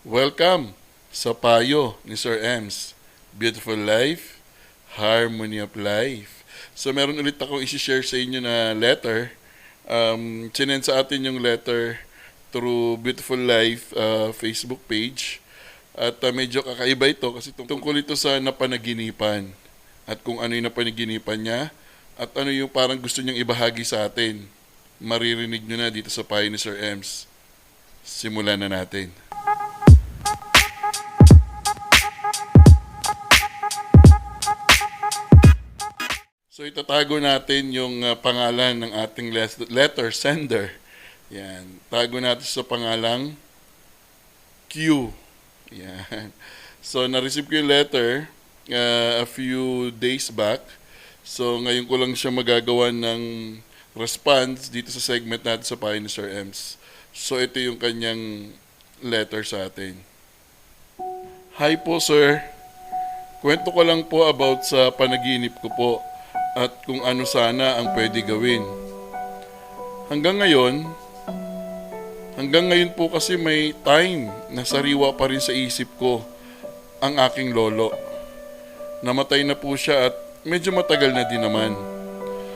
Welcome sa payo ni Sir Ems. Beautiful life, harmony of life. So meron ulit akong isi-share sa inyo na letter. Sinend sa atin yung letter through Beautiful Life Facebook page. At medyo kakaiba ito kasi tungkol ito sa napanaginipan. At kung ano yung napanaginipan niya at ano yung parang gusto niyang ibahagi sa atin. Maririnig nyo na dito sa payo ni Sir Ems. Simulan na natin. So itatago natin yung pangalan ng ating letter sender. Yan. Tago natin sa pangalang Q. Yan. So na-receive ko yung letter a few days back. So ngayon ko lang siya magagawa ng response dito sa segment natin sa payo ni Sir Ems. So ito yung kanyang letter sa atin. Hi po sir. Kwento ko lang po about sa panaginip ko po at kung ano sana ang pwede gawin. Hanggang ngayon po kasi may time na sariwa pa rin sa isip ko ang aking lolo. Namatay na po siya at medyo matagal na din naman.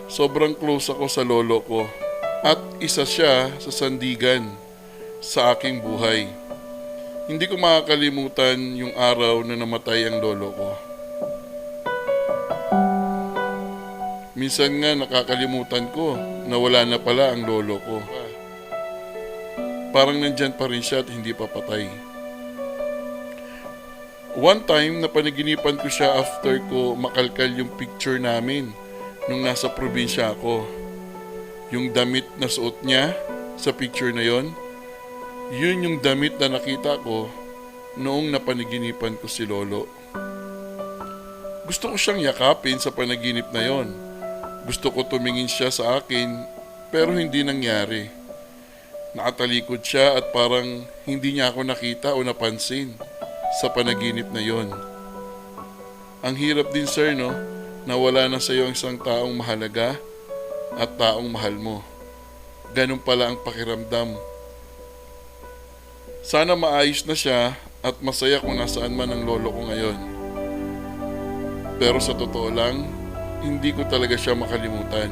Sobrang close ako sa lolo ko at isa siya sa sandigan sa aking buhay. Hindi ko makakalimutan yung araw na namatay ang lolo ko. Minsan nga nakakalimutan ko na wala na pala ang lolo ko. Parang nandyan pa rin siya at hindi pa patay. One time, napanaginipan ko siya after ko makalkal yung picture namin nung nasa probinsya ako. Yung damit na suot niya sa picture na yon, yun yung damit na nakita ko noong napanaginipan ko si lolo. Gusto ko siyang yakapin sa panaginip na yon. Gusto ko tumingin siya sa akin pero hindi nangyari. Nakatalikod siya at parang hindi niya ako nakita o napansin sa panaginip na yon. Ang hirap din sir no, nawala na sa iyo ang isang taong mahalaga at taong mahal mo. Ganun pala ang pakiramdam. Sana maayos na siya at masaya kung nasaan man ang lolo ko ngayon. Pero sa totoo lang, hindi ko talaga siya makalimutan.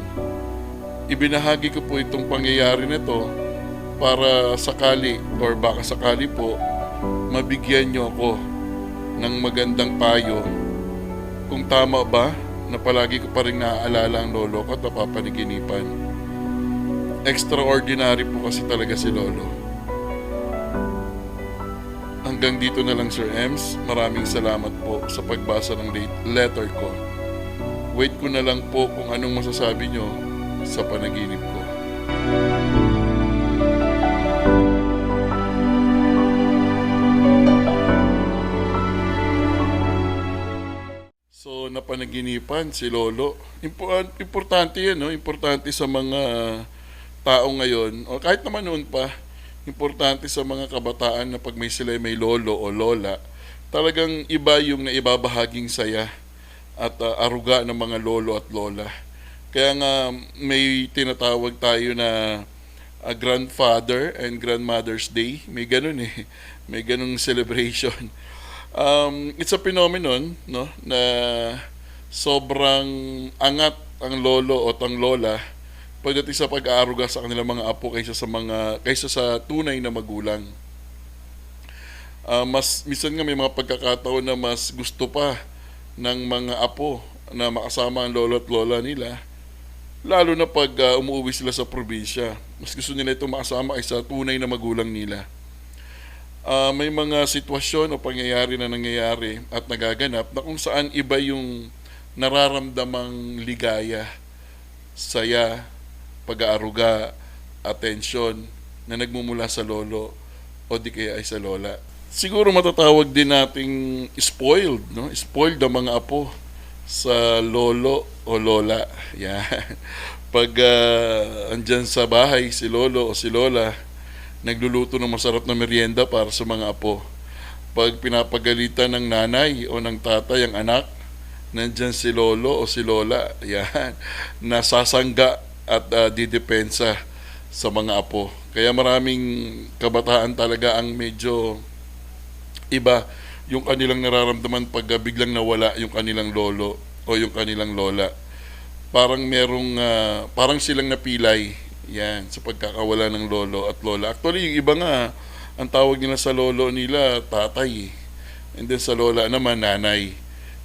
Ibinahagi ko po itong pangyayari na ito para sakali or baka sakali po mabigyan niyo ako ng magandang payo kung tama ba na palagi ko pa rin naaalala ang lolo ko at napapanaginipan. Extraordinary po kasi talaga si lolo. Hanggang dito na lang Sir Ems. Maraming salamat po sa pagbasa ng letter ko. Wait ko na lang po kung anong masasabi nyo sa panaginip ko. So, napanaginipan si lolo. Importante yan, no? Importante sa mga tao ngayon, o kahit naman noon pa, importante sa mga kabataan na pag sila may lolo o lola, talagang iba yung naibabahaging saya at aruga ng mga lolo at lola. Kaya nga may tinatawag tayo na Grandfather and Grandmother's Day. May ganun eh. May ganung celebration. It's a phenomenon no, na sobrang angat ang lolo o ang lola pagdating sa pag-aaruga sa kanilang mga apo kaysa sa tunay na magulang. Mas minsan nga may mga pagkakataon na mas gusto pa ng mga apo na makasama ang lolo at lola nila, lalo na pag umuwi sila sa probinsya. Mas gusto nila itong makasama kaysa tunay na magulang nila. May mga sitwasyon o pangyayari na nangyayari at nagaganap na kung saan iba yung nararamdamang ligaya, saya, pag-aaruga, atensyon na nagmumula sa lolo o di kaya ay sa lola. Siguro matatawag din nating spoiled, no? Spoiled ang mga apo sa lolo o lola. Yan. Pag andyan sa bahay si lolo o si lola, nagluluto ng masarap na merienda para sa mga apo. Pag pinapagalitan ng nanay o ng tatay ang anak, nandyan si lolo o si lola. Yan. Nasasangga at didepensa sa mga apo. Kaya maraming kabataan talaga ang medyo Iba yung kanilang nararamdaman pag biglang nawala yung kanilang lolo o yung kanilang lola. Parang parang silang napilay yan sa pagkakawala ng lolo at lola. Actually, yung iba nga, ang tawag nila sa lolo nila, tatay. And then sa lola naman, nanay.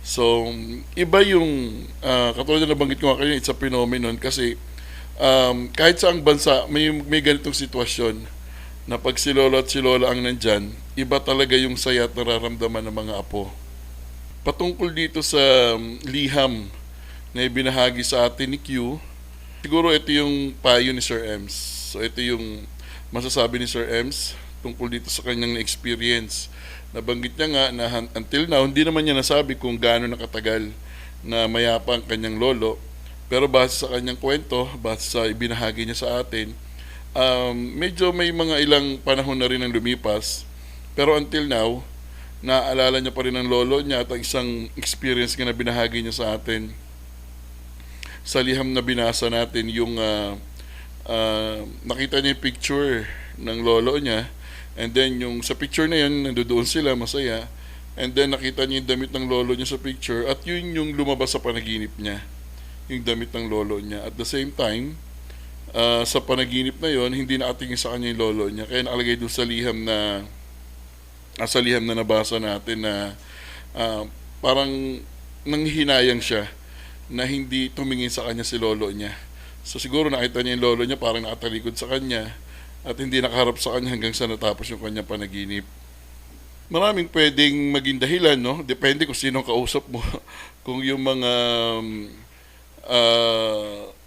So, iba yung, katulad na nabanggit ko nga kanina, it's a phenomenon kasi kahit saang bansa, may ganitong sitwasyon na pag si lolo at si lola ang nandyan, iba talaga yung saya at nararamdaman ng mga apo. Patungkol dito sa liham na ibinahagi sa atin ni Q, siguro ito yung payo ni Sir Ems. So ito yung masasabi ni Sir Ems tungkol dito sa kanyang experience. Nabanggit niya nga na until now, hindi naman niya nasabi kung gaano nakatagal na mayapa ang kanyang lolo. Pero base sa kanyang kwento, base sa ibinahagi niya sa atin, medyo may mga ilang panahon na rin ang lumipas. Pero until now, naaalala niya pa rin ang lolo niya at ang isang experience nga na binahagi niya sa atin sa liham na binasa natin yung nakita niya yung picture ng lolo niya, and then yung sa picture na yun nandoon sila masaya, and then nakita niya yung damit ng lolo niya sa picture at yun yung lumabas sa panaginip niya, yung damit ng lolo niya. At the same time, sa panaginip na yon hindi nakatingin sa kanya yung lolo niya, kaya nakalagay doon sa liham na nabasa natin na parang nanghihinayang siya na hindi tumingin sa kanya si lolo niya. So siguro nakita niya yung lolo niya parang nakatalikod sa kanya at hindi nakaharap sa kanya hanggang sa natapos yung kanyang panaginip. Maraming pwedeng maging dahilan, no? Depende kung sino kausap mo. Kung yung mga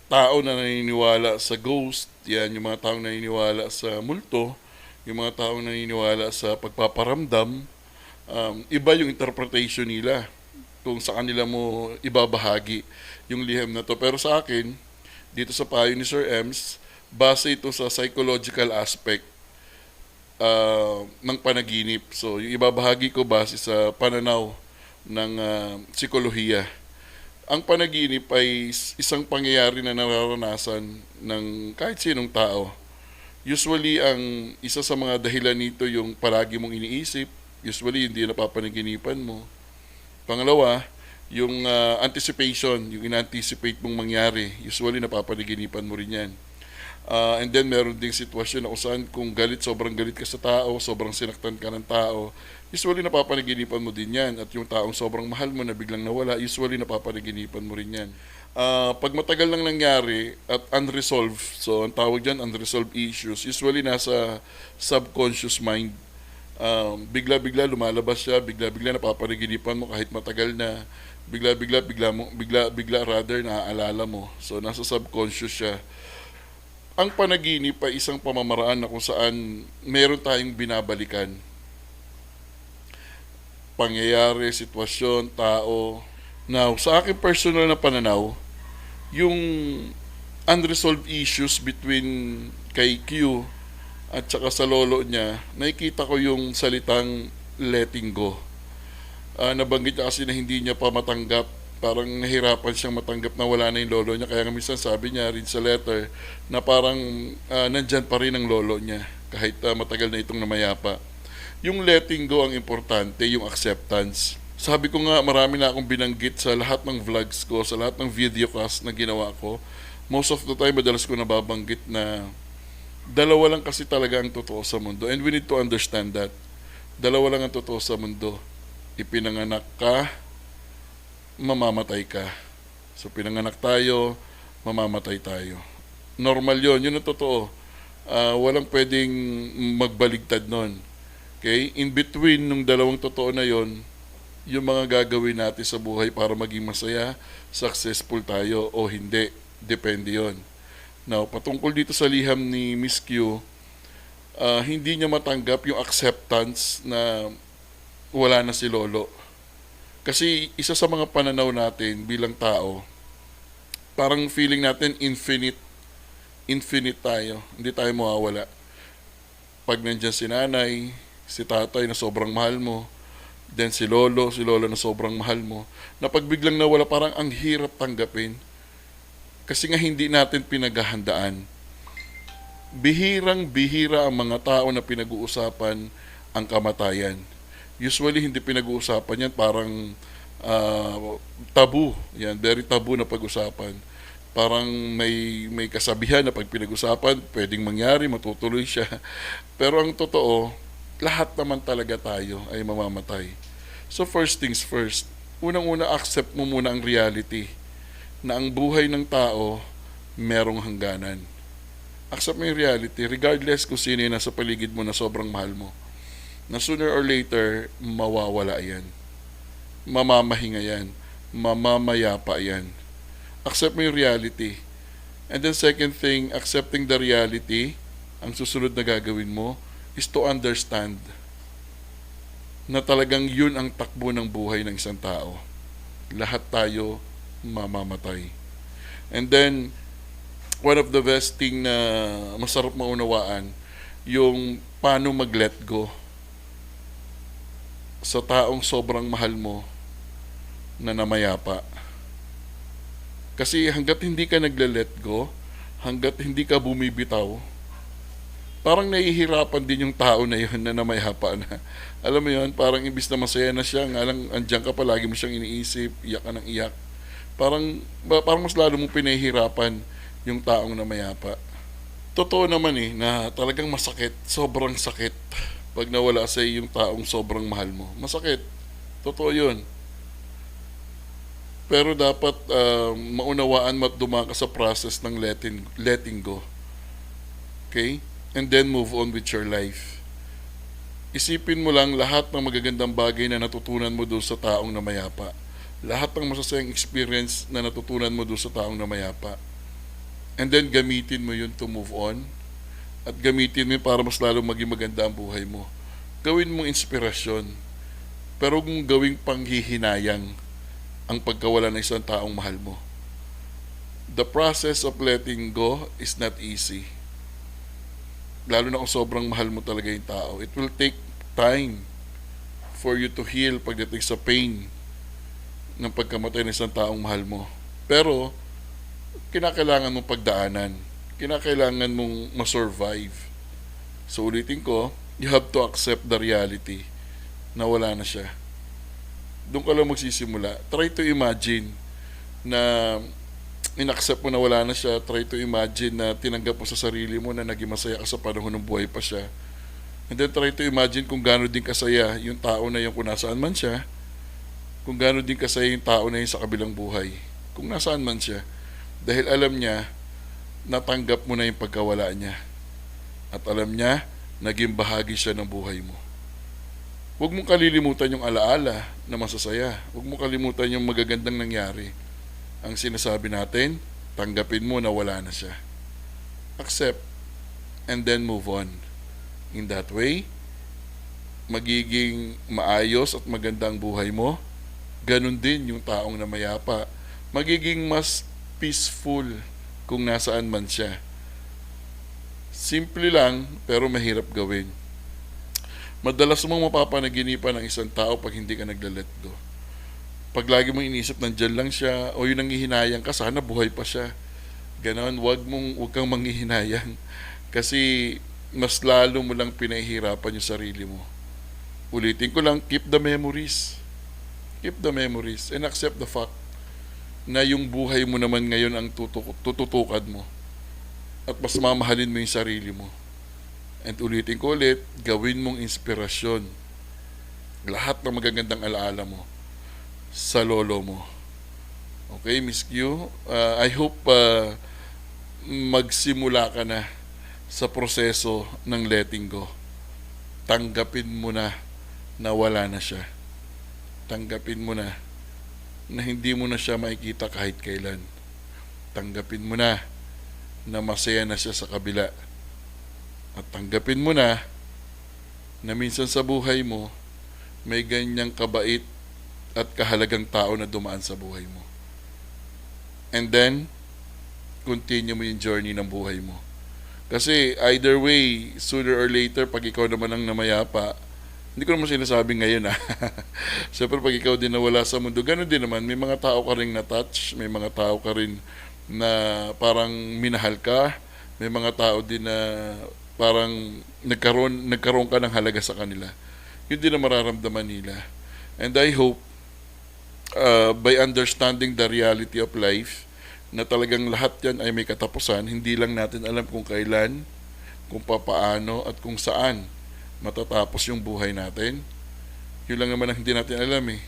tao na naniniwala sa ghost, yan, yung mga taong naniniwala sa multo, yung mga taong naniniwala sa pagpaparamdam, iba yung interpretation nila kung sa kanila mo ibabahagi yung liham na to. Pero sa akin, dito sa payo ni Sir Ems, base ito sa psychological aspect ng panaginip. So, yung ibabahagi ko base sa pananaw ng psikolohiya. Ang panaginip ay isang pangyayari na nararanasan ng kahit sinong tao. Usually, ang isa sa mga dahilan nito yung palagi mong iniisip. Usually, hindi napapanaginipan mo. Pangalawa, yung anticipation, yung in-anticipate mong mangyari. Usually, napapanaginipan mo rin yan. And then, meron ding sitwasyon na kung sobrang galit ka sa tao, sobrang sinaktan ka ng tao, usually napapanaginipan mo din yan. At yung taong sobrang mahal mo na biglang nawala, usually napapanaginipan mo rin yan. Pag matagal lang nangyari at unresolved, so ang tawag dyan, unresolved issues, usually nasa subconscious mind. Bigla-bigla lumalabas siya, bigla-bigla napapanaginipan mo kahit matagal na, bigla rather naaalala mo. So nasa subconscious siya. Ang panaginip ay isang pamamaraan na kung saan meron tayong binabalikan. Pangyayari, sitwasyon, tao. Now, sa aking personal na pananaw, yung unresolved issues between kay Q at saka sa lolo niya, nakikita ko yung salitang letting go. Nabanggit niya kasi na hindi niya pa matanggap, parang nahirapan siyang matanggap na wala na yung lolo niya, kaya minsan sabi niya rin sa letter na parang nandyan pa rin ang lolo niya kahit matagal na itong namayapa. Yung letting go ang importante, yung acceptance. Sabi ko nga, marami na akong binanggit sa lahat ng vlogs ko, sa lahat ng videocast na ginawa ko. Most of the time, madalas ko nababanggit na dalawa lang kasi talaga ang totoo sa mundo, and we need to understand that. Dalawa lang ang totoo sa mundo. Ipinanganak ka, mamamatay ka. So pinanganak tayo, mamamatay tayo. Normal yon, yun ang totoo. Walang pwedeng magbaligtad nun. Okay? In between nung dalawang totoo na yon, yung mga gagawin natin sa buhay para maging masaya, successful tayo o hindi. Depende yon. Now, patungkol dito sa liham ni Miss Q, hindi niya matanggap yung acceptance na wala na si lolo. Kasi isa sa mga pananaw natin bilang tao, parang feeling natin infinite tayo. Hindi tayo mawawala. Pag nandyan si nanay, si tatay na sobrang mahal mo, then si lolo na sobrang mahal mo, na pag biglang nawala, parang ang hirap tanggapin. Kasi nga hindi natin pinaghahandaan. Bihirang-bihira ang mga tao na pinag-uusapan ang kamatayan. Usually, hindi pinag-uusapan yan. Parang tabu. Yan, very tabu na pag-usapan. Parang may kasabihan na pag pinag-usapan, pwedeng mangyari, matutuloy siya. Pero ang totoo, lahat naman talaga tayo ay mamamatay. So first things first, unang-una accept mo muna ang reality na ang buhay ng tao merong hangganan. Accept mo yung reality regardless kung sino yung nasa paligid mo na sobrang mahal mo. Na sooner or later, mawawala yan. Mamamahinga yan. Mamamayapa yan. Accept mo yung reality. And then second thing, accepting the reality, ang susunod na gagawin mo is to understand na talagang yun ang takbo ng buhay ng isang tao. Lahat tayo mamamatay. And then, one of the best thing na masarap maunawaan, yung paano mag-let go sa taong sobrang mahal mo na namayapa. Kasi hanggat hindi ka nagle-let go, hanggat hindi ka bumibitaw, parang nahihirapan din yung tao na yun na namayapa na. Alam mo yun, parang imbis na masaya na siya, nga lang andyan ka pa, lagi mo siyang iniisip, iyak ka ng iyak. Parang mas lalo mong pinahihirapan yung taong namayapa. Totoo naman na talagang masakit, sobrang sakit pag nawala sa iyo yung taong sobrang mahal mo. Masakit. Totoo yun. Pero dapat maunawaan mo at dumaan ka sa process ng letting go. Okay? And then move on with your life. Isipin mo lang lahat ng magagandang bagay na natutunan mo doon sa taong namayapa. Lahat ng masasayang experience na natutunan mo doon sa taong namayapa. And then gamitin mo yun to move on. At gamitin mo yun para mas lalo maging maganda ang buhay mo. Gawin mong inspirasyon. Pero kung gawing panghihinayang ang pagkawala ng isang taong mahal mo. The process of letting go is not easy. Lalo na kung sobrang mahal mo talaga yung tao. It will take time for you to heal pagdating sa pain ng pagkamatay ng isang taong mahal mo. Pero, kinakailangan mong pagdaanan. Kinakailangan mong ma-survive. So, ulitin ko, you have to accept the reality na wala na siya. Doon ka lang magsisimula. Try to imagine na in-accept mo na wala na siya. Try to imagine na tinanggap mo sa sarili mo na naging masaya ka sa panahon ng buhay pa siya. And then try to imagine kung gaano din kasaya yung tao na yun kung nasaan man siya. Kung gaano din kasaya yung tao na yun sa kabilang buhay. Kung nasaan man siya. Dahil alam niya, natanggap mo na yung pagkawala niya. At alam niya, naging bahagi siya ng buhay mo. Huwag mong kalilimutan yung alaala na masasaya. Huwag mong kalimutan yung magagandang nangyari. Ang sinasabi natin, tanggapin mo na wala na siya. Accept and then move on. In that way, magiging maayos at magandang buhay mo. Ganon din yung taong namayapa. Magiging mas peaceful kung nasaan man siya. Simple lang, pero mahirap gawin. Madalas mong mapapanaginipan ng isang tao pag hindi ka nagla-let go. Pag lagi mong inisip nandyan lang siya, o yung nanghihinayang ka, sana buhay pa siya. Ganon, wag kang manghihinayang. Kasi mas lalo mo lang pinahihirapan yung sarili mo. Ulitin ko lang, keep the memories. Keep the memories and accept the fact na yung buhay mo naman ngayon ang tututukan mo. At mas mamahalin mo yung sarili mo. And ulitin ko ulit, gawin mong inspirasyon lahat ng magagandang alaala mo sa lolo mo. Okay, Miss Q? I hope magsimula ka na sa proseso ng letting go. Tanggapin mo na wala na siya. Tanggapin mo na hindi mo na siya makikita kahit kailan. Tanggapin mo na masaya na siya sa kabila. At tanggapin mo na minsan sa buhay mo, may ganyang kabait at kahalagang tao na dumaan sa buhay mo. And then, continue mo yung journey ng buhay mo. Kasi either way, sooner or later, pag ikaw naman ang namayapa, hindi ko naman sinasabi ngayon Siyempre pag ikaw din nawala sa mundo, ganoon din naman, may mga tao ka rin na-touch, may mga tao ka rin na parang minahal ka, may mga tao din na parang nagkaroon ka ng halaga sa kanila. yun din ang mararamdaman nila. And I hope, by understanding the reality of life, na talagang lahat yan ay may katapusan, hindi lang natin alam kung kailan, kung papaano, at kung saan matatapos yung buhay natin. Yun lang naman ang hindi natin alam eh.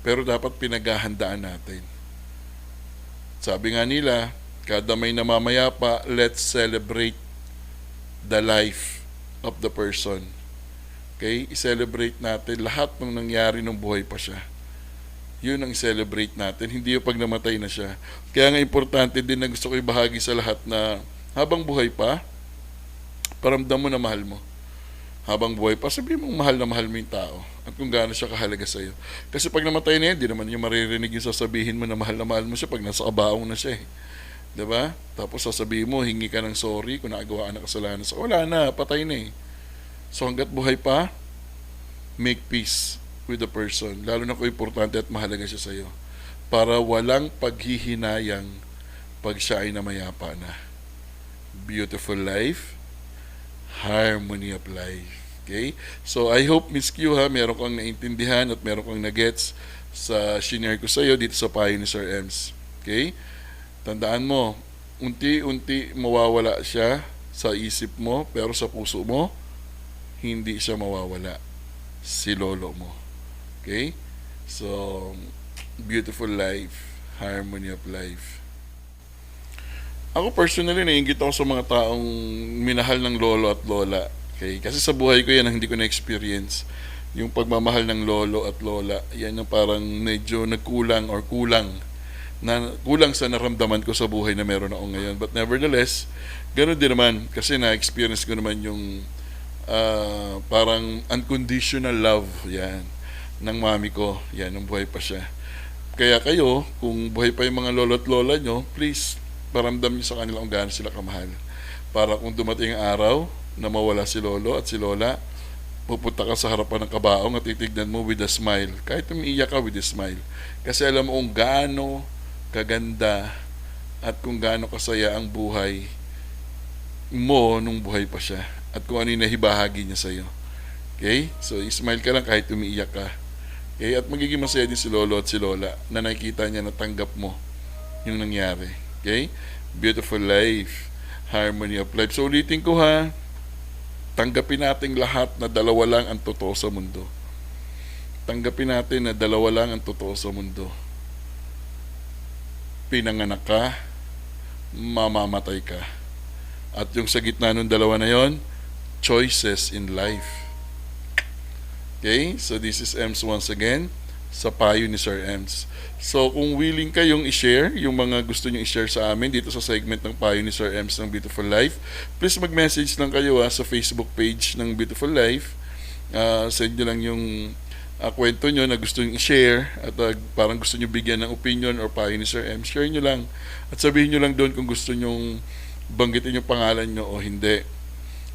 Pero dapat pinaghahandaan natin. Sabi nga nila, kada may namamayapa, let's celebrate the life of the person. Okay? I-celebrate natin lahat ng nangyari nung buhay pa siya. Yun ang celebrate natin, hindi yung pag namatay na siya. Kaya nga importante din na gusto ko ibahagi sa lahat na habang buhay pa, paramdam mo na mahal mo. Habang buhay pa, sabihin mong mahal na mahal mo yung tao at kung gaano siya kahalaga sa'yo. Kasi pag namatay na yan, di naman yung maririnig yung sasabihin mo na mahal mo siya pag nasa kabaong na siya eh. Diba? Tapos sasabihin mo, hingi ka ng sorry kung nakagawa ka ng kasalanan. So, wala na, patay na eh. So hanggat buhay pa, make peace with the person. Lalo na kung importante at mahalaga siya sa'yo. Para walang paghihinayang pag siya ay namayapa na. Beautiful life, harmony of life. Okay? So I hope, Miss Q, meron kang naintindihan at meron kang nagets sa shinare ko sa'yo dito sa payo ni Sir Ems. Okay? Tandaan mo, unti-unti mawawala siya sa isip mo, pero sa puso mo, hindi siya mawawala. Si lolo mo. Okay? So, beautiful life, harmony of life. Ako personally, naiingit ako sa mga taong minahal ng lolo at lola. Okay? Kasi sa buhay ko yan ang hindi ko na-experience. Yung pagmamahal ng lolo at lola, yan yung parang medyo nagkulang or kulang sa naramdaman ko sa buhay na meron ako ngayon. But nevertheless, ganoon din naman. Kasi na-experience ko naman yung parang unconditional love yan ng mami ko. Yan, nung buhay pa siya. Kaya kayo, kung buhay pa yung mga lolo at lola nyo, please, paramdam nyo sa kanila kung gaano sila kamahal. Para kung dumating ang araw na mawala si lolo at si lola, pupunta ka sa harapan ng kabaong at titignan mo with a smile. Kahit umiiyak ka with a smile. Kasi alam mo kung gaano kaganda at kung gaano kasaya ang buhay mo nung buhay pa siya. At kung ano yung nahibahagi niya sa'yo. Okay? So, smile ka lang kahit umiiyak ka. Okay? At magiging masaya din si lolo at si lola na nakikita niya na tanggap mo yung nangyari. Okay? Beautiful life. Harmony of life. So, ulitin ko tanggapin natin lahat na dalawa lang ang totoo sa mundo. Tanggapin natin na dalawa lang ang totoo sa mundo. Pinanganak ka, mamamatay ka. At yung sa gitna ng dalawa na yon, choices in life. Okay? So this is Ems once again sa payo ni Sir Ems. So kung willing kayong i-share yung mga gusto nyo i-share sa amin dito sa segment ng payo ni Sir Ems ng Beautiful Life, please mag-message lang kayo sa Facebook page ng Beautiful Life. Send nyo lang yung kwento nyo na gusto nyo i-share at parang gusto nyo bigyan ng opinion or payo ni Sir Ems. Share nyo lang at sabihin nyo lang doon kung gusto nyo banggitin yung pangalan nyo o hindi.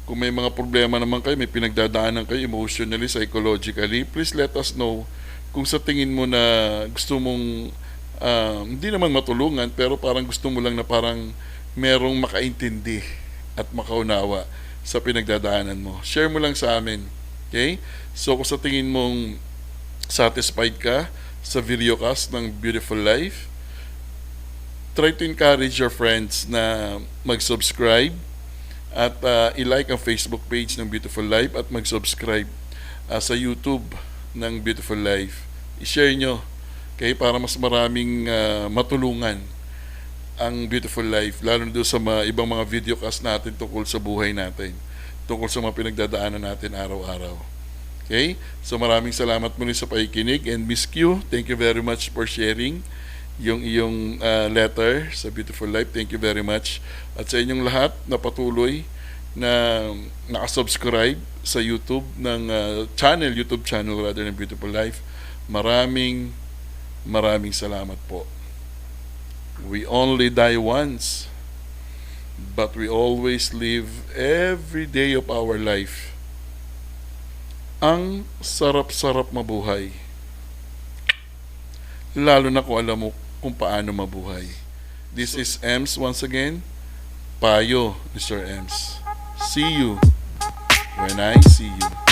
Kung may mga problema naman kayo, may pinagdadaanan kayo emotionally, psychologically, please let us know. Kung sa tingin mo na gusto mong hindi naman matulungan, pero parang gusto mo lang na parang merong makaintindi at makaunawa sa pinagdadaanan mo, share mo lang sa amin. Okay? So kung sa tingin mong satisfied ka sa videocast ng Beautiful Life, try to encourage your friends na mag-subscribe at i-like ang Facebook page ng Beautiful Life at mag-subscribe sa YouTube ng Beautiful Life. I-share nyo okay, para mas maraming matulungan ang Beautiful Life, lalo na doon sa ibang mga videocast natin tungkol sa buhay natin, tungkol sa mga pinagdadaanan natin araw-araw. Okay? So maraming salamat muli sa pakikinig, and Miss Q, thank you very much for sharing yung iyong letter sa Beautiful Life. Thank you very much. At sa inyong lahat na patuloy na nakasubscribe sa YouTube ng YouTube channel rather ng Beautiful Life, maraming salamat po. We only die once, but we always live every day of our life. Ang sarap-sarap mabuhay, lalo na kung alam mo kung paano mabuhay. This is Ems once again, payo ni Sir Ems. See you when I see you.